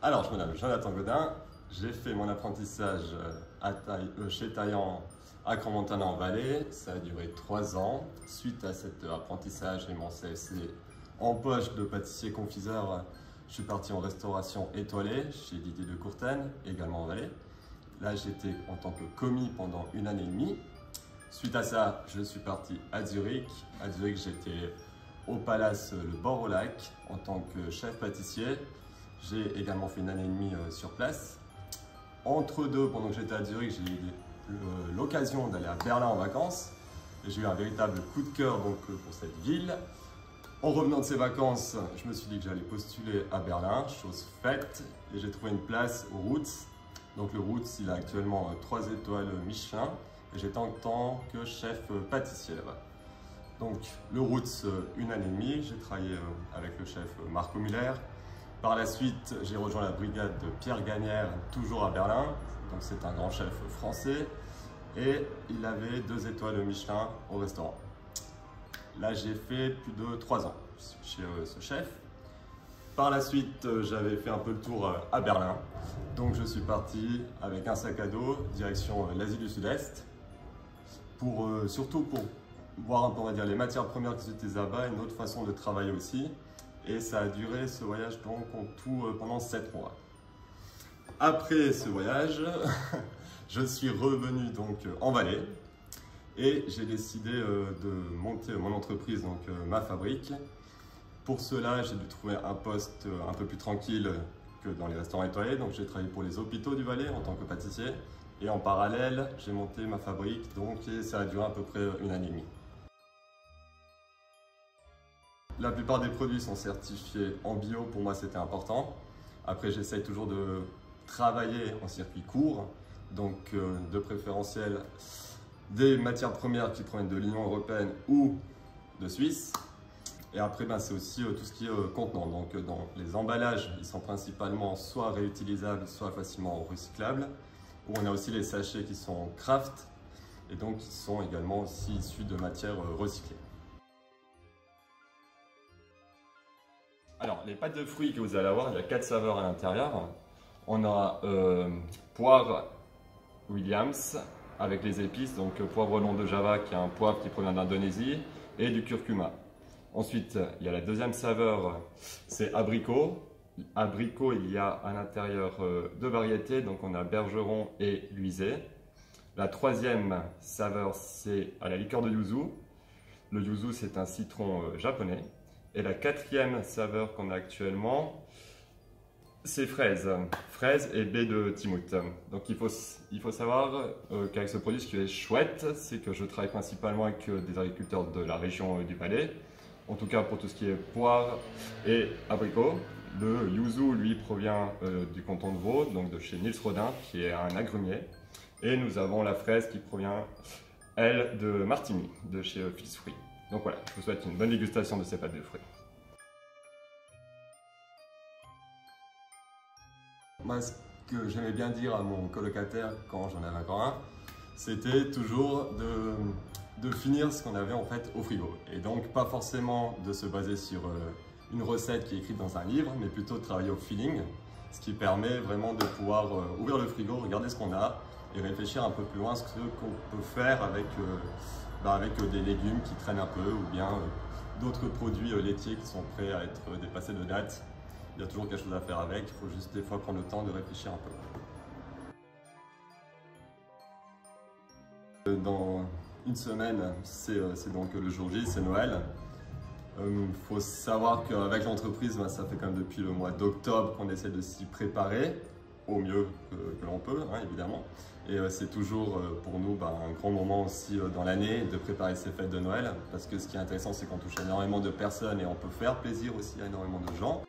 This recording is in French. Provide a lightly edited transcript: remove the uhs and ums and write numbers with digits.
Alors, je m'appelle Jonathan Godin, j'ai fait mon apprentissage chez Taillant à Crans-Montana en Valais. Ça a duré 3 ans. Suite à cet apprentissage et mon CFC en poche de pâtissier-confiseur, je suis parti en restauration étoilée chez Didier de Courtène, également en Valais. Là, j'étais en tant que commis pendant 1 année et demie. Suite à ça, je suis parti à Zurich. À Zurich, j'étais au Palace Le Bord au Lac en tant que chef pâtissier. J'ai également fait 1 année et demie sur place. Entre deux, pendant que j'étais à Zurich, j'ai eu l'occasion d'aller à Berlin en vacances. J'ai eu un véritable coup de cœur pour cette ville. En revenant de ces vacances, je me suis dit que j'allais postuler à Berlin, chose faite, et j'ai trouvé une place au Roots. Donc le Roots, il a actuellement 3 étoiles Michelin, et j'étais en tant que chef pâtissier là-bas. Donc le Roots, 1 année et demie, j'ai travaillé avec le chef Marco Müller. Par la suite, j'ai rejoint la brigade de Pierre Gagnère, toujours à Berlin. Donc c'est un grand chef français, et il avait 2 étoiles Michelin au restaurant. Là, j'ai fait plus de 3 ans chez ce chef. Par la suite, j'avais fait un peu le tour à Berlin. Donc, je suis parti avec un sac à dos, direction l'Asie du Sud-Est, surtout pour voir un peu, on va dire, les matières premières qui s'utilisent là-bas et une autre façon de travailler aussi. Et ça a duré ce voyage donc en tout pendant 7 mois. Après ce voyage, je suis revenu donc en Valais. Et j'ai décidé de monter mon entreprise, donc ma fabrique. Pour cela, j'ai dû trouver un poste un peu plus tranquille que dans les restaurants étoilés. Donc j'ai travaillé pour les hôpitaux du Valais en tant que pâtissier. Et en parallèle, j'ai monté ma fabrique, et ça a duré à peu près 1 année et demie. La plupart des produits sont certifiés en bio, pour moi c'était important. Après, j'essaye toujours de travailler en circuit court, donc de préférentiel des matières premières qui proviennent de l'Union européenne ou de Suisse. Et après, c'est aussi tout ce qui est contenant. Donc dans les emballages, ils sont principalement soit réutilisables, soit facilement recyclables. Ou on a aussi les sachets qui sont craft et donc qui sont également aussi issus de matières recyclées. Alors, les pâtes de fruits que vous allez avoir, il y a 4 saveurs à l'intérieur. On aura poivre Williams, avec les épices, donc poivre long de Java qui est un poivre qui provient d'Indonésie, et du curcuma. Ensuite, il y a la deuxième saveur, c'est abricot. Abricot, il y a à l'intérieur 2 variétés, donc on a bergeron et luisé. La troisième saveur, c'est à la liqueur de yuzu. Le yuzu, c'est un citron japonais. Et la 4e saveur qu'on a actuellement, c'est fraise et baie de Timout. Donc il faut savoir qu'avec ce produit, ce qui est chouette, c'est que je travaille principalement avec des agriculteurs de la région du Valais. En tout cas pour tout ce qui est poire et abricot. Le yuzu, lui, provient du canton de Vaud, donc de chez Nils Rodin, qui est un agrumier. Et nous avons la fraise qui provient, elle, de Martigny, de chez Fils Fruits. Donc voilà, je vous souhaite une bonne dégustation de ces pâtes de fruits. Moi, ce que j'aimais bien dire à mon colocataire quand j'en avais encore un, c'était toujours de finir ce qu'on avait en fait au frigo. Et donc pas forcément de se baser sur une recette qui est écrite dans un livre, mais plutôt de travailler au feeling, ce qui permet vraiment de pouvoir ouvrir le frigo, regarder ce qu'on a et réfléchir un peu plus loin à ce qu'on peut faire avec des légumes qui traînent un peu ou bien d'autres produits laitiers qui sont prêts à être dépassés de date. Il y a toujours quelque chose à faire avec, il faut juste des fois prendre le temps de réfléchir un peu. Dans 1 semaine, c'est donc le jour J, c'est Noël. Faut savoir qu'avec l'entreprise, ça fait quand même depuis le mois d'octobre qu'on essaie de s'y préparer au mieux que l'on peut, hein, évidemment. Et c'est toujours pour nous un grand moment aussi dans l'année de préparer ces fêtes de Noël, parce que ce qui est intéressant, c'est qu'on touche énormément de personnes et on peut faire plaisir aussi à énormément de gens.